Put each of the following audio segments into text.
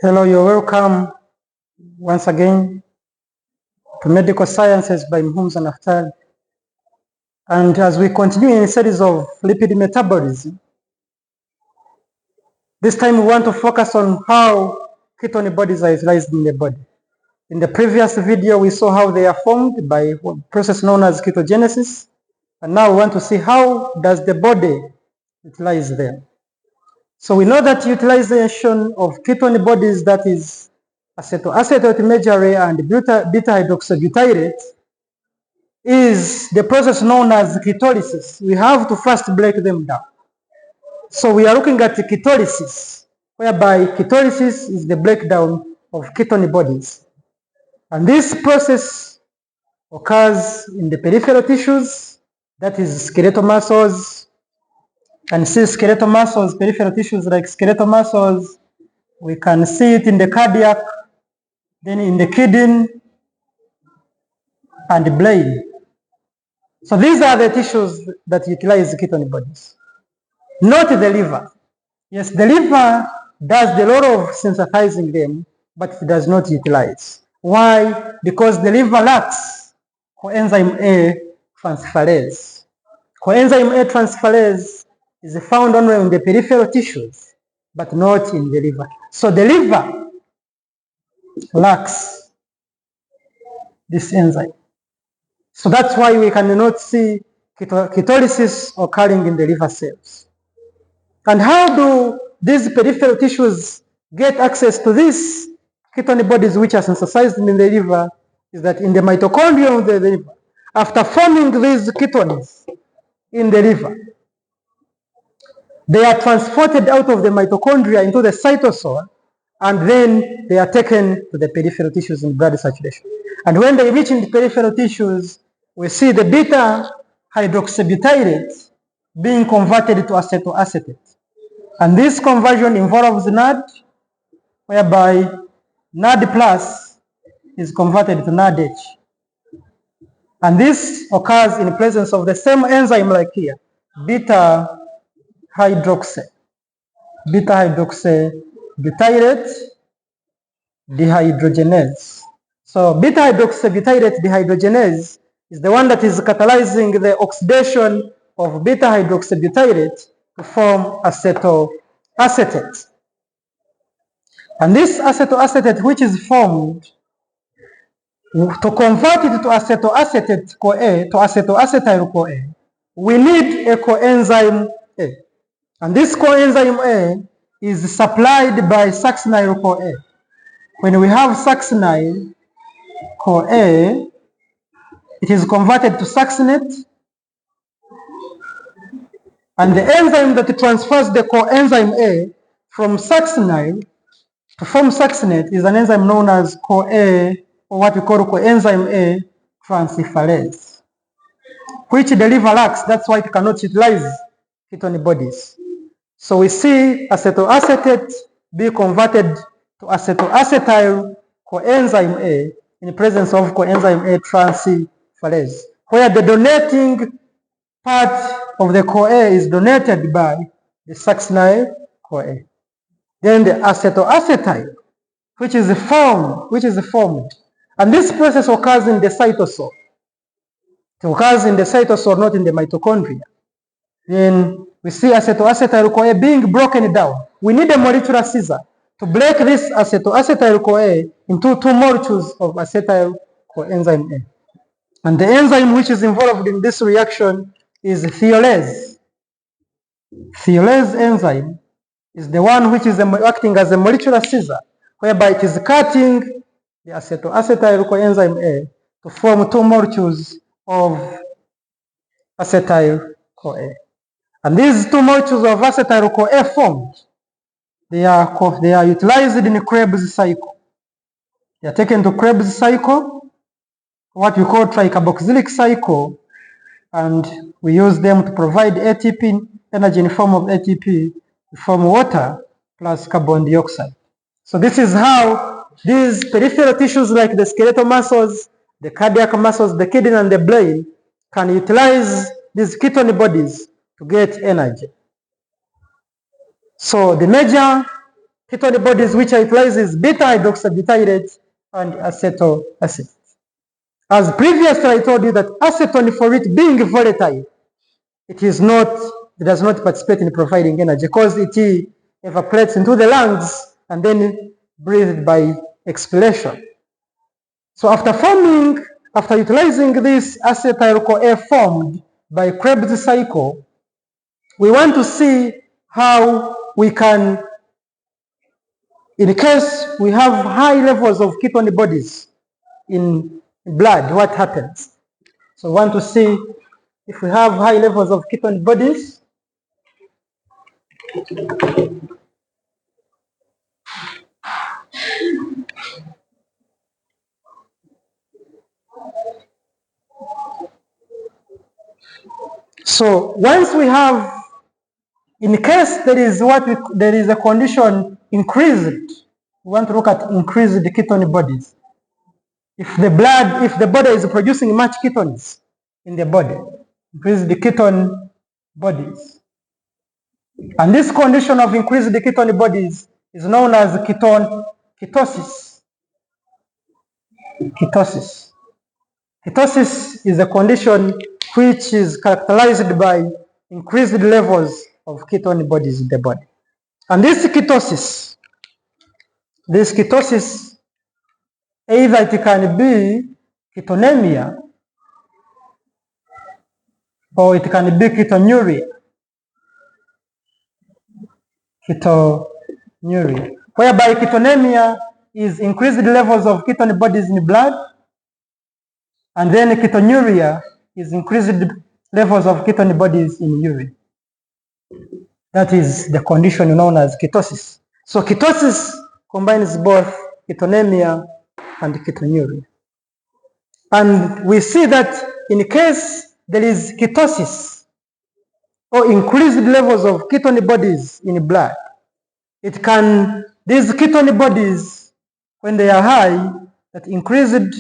Hello, you're welcome once again to Medical Sciences by Muhumuza Naphtali. And as we continue in a series of lipid metabolism, this time we want to focus on how ketone bodies are utilized in the body. In the previous video, we saw how they are formed by a process known as ketogenesis. And now we want to see how does the body utilize them. So we know that utilization of ketone bodies, that is acetoacetate majorly and beta hydroxybutyrate, is the process known as ketolysis. We have to first break them down. So we are looking at ketolysis, whereby ketolysis is the breakdown of ketone bodies. And this process occurs in the peripheral tissues, that is skeletal muscles. And see skeletal muscles, peripheral tissues like skeletal muscles. We can see it in the cardiac, then in the kidney, and the brain. So these are the tissues that utilize ketone bodies. Not the liver. Yes, the liver does the role of synthesizing them, but it does not utilize. Why? Because the liver lacks coenzyme A transferase. Coenzyme A transferase is found only in the peripheral tissues, but not in the liver. So the liver lacks this enzyme. So that's why we cannot see ketolysis occurring in the liver cells. And how do these peripheral tissues get access to these ketone bodies which are synthesized in the liver? Is that in the mitochondria of the liver, after forming these ketones in the liver, they are transported out of the mitochondria into the cytosol, and then they are taken to the peripheral tissues in blood circulation. And when they reach in the peripheral tissues, we see the beta hydroxybutyrate being converted to acetoacetate. And this conversion involves NAD, whereby NAD plus is converted to NADH. And this occurs in presence of the same enzyme like here, beta hydroxybutyrate dehydrogenase. So beta hydroxybutyrate dehydrogenase is the one that is catalyzing the oxidation of beta hydroxybutyrate to form acetoacetate. And this acetoacetate which is formed, to convert it to acetoacetate CoA, to acetoacetyl CoA, we need a coenzyme A. And this coenzyme A is supplied by succinyl CoA. When we have succinyl CoA, it is converted to succinate, and the enzyme that transfers the coenzyme A from succinyl to form succinate is an enzyme known as CoA, or what we call coenzyme A transferase, which the liver lacks. That's why it cannot utilize ketone bodies. So we see acetoacetate be converted to acetoacetyl coenzyme A in presence of coenzyme A transferase, where the donating part of the CoA is donated by the succinyl CoA. Then the acetoacetyl, which is formed, and this process occurs in the cytosol. It occurs in the cytosol, not in the mitochondria. Then we see acetoacetyl CoA being broken down. We need a molecular scissor to break this acetoacetyl CoA into two molecules of acetyl coenzyme A. And the enzyme which is involved in this reaction is thiolase. Thiolase enzyme is the one which is acting as a molecular scissor, whereby it is cutting the acetoacetyl coenzyme A to form two molecules of acetyl CoA. And these two molecules of acetyl CoA formed, they are utilized in the Krebs cycle. They are taken to Krebs cycle, what we call tricarboxylic cycle, and we use them to provide ATP, energy in the form of ATP, to form water plus carbon dioxide. So this is how these peripheral tissues like the skeletal muscles, the cardiac muscles, the kidney and the brain can utilize these ketone bodies to get energy. So the major ketone bodies which utilizes beta hydroxybutyrate and acetoacetate. As previously I told you that acetone, for it being volatile, it does not participate in providing energy because it evaporates into the lungs and then breathed by expiration. So after utilizing this acetyl-CoA formed by Krebs cycle, we want to see how we can, in case we have high levels of ketone bodies in blood, what happens? So we want to see if we have high levels of ketone bodies, so once we have, in case there is a condition increased, we want to look at increased ketone bodies. If the body is producing much ketones in the body, increase the ketone bodies. And this condition of increased ketone bodies is known as ketosis. Ketosis. Ketosis is a condition which is characterized by increased levels of ketone bodies in the body. And this ketosis, either it can be ketonemia or it can be ketonuria. Ketonuria, whereby ketonemia is increased levels of ketone bodies in blood, and then ketonuria is increased levels of ketone bodies in urine. That is the condition known as ketosis. So ketosis combines both ketonemia and ketonuria. And we see that in case there is ketosis or increased levels of ketone bodies in blood, these ketone bodies, when they are high, that increased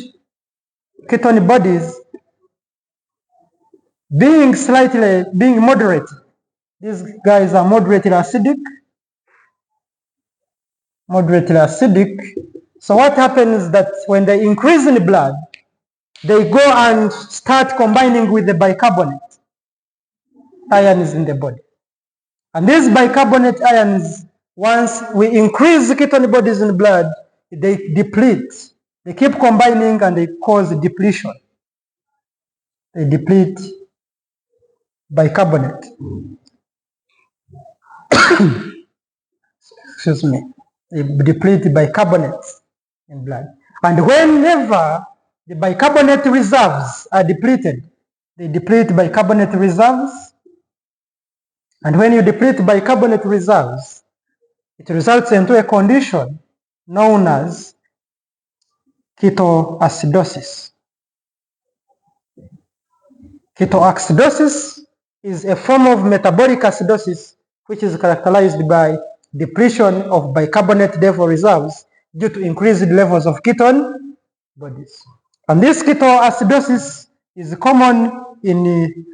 ketone bodies being moderate, these guys are moderately acidic. So what happens is that when they increase in blood, they go and start combining with the bicarbonate ions in the body. And these bicarbonate ions, once we increase the ketone bodies in blood, they deplete. They keep combining and they cause depletion. They deplete bicarbonate. Excuse me. They deplete bicarbonate in blood. And whenever the bicarbonate reserves are depleted, they deplete bicarbonate reserves. And when you deplete bicarbonate reserves, it results into a condition known as ketoacidosis. Ketoacidosis is a form of metabolic acidosis which is characterized by depletion of bicarbonate level reserves due to increased levels of ketone bodies. And this ketoacidosis is common in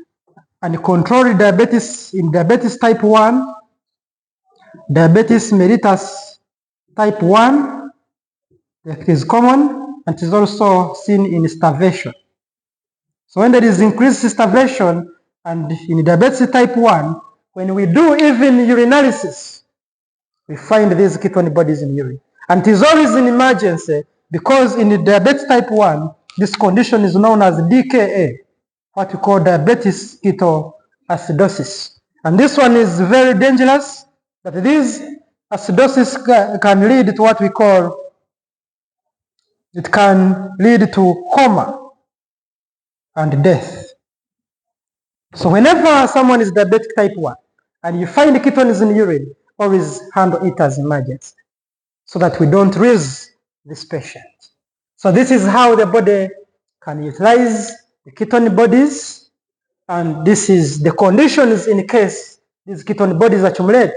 uncontrolled diabetes, in diabetes type 1, diabetes mellitus type 1, that is common, and it is also seen in starvation. So when there is increased starvation and in diabetes type 1, when we do even urinalysis, we find these ketone bodies in urine. And it is always an emergency because in the diabetes type 1, this condition is known as DKA, what we call diabetes ketoacidosis. And this one is very dangerous, but this acidosis can lead to what we call, it can lead to coma and death. So whenever someone is diabetic type 1 and you find ketones in urine, always handle it as emergency so that we don't lose this patient. So this is how the body can utilize the ketone bodies, and this is the conditions in case these ketone bodies accumulate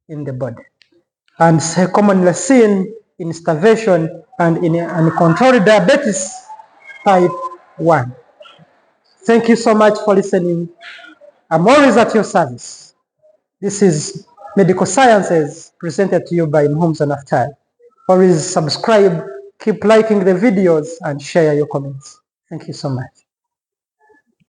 in the body. And commonly seen in starvation and in uncontrolled diabetes type 1. Thank you so much for listening. I'm always at your service. This is Medical Sciences, presented to you by Muhumuza Naphtali. Always subscribe, keep liking the videos, and share your comments. Thank you so much.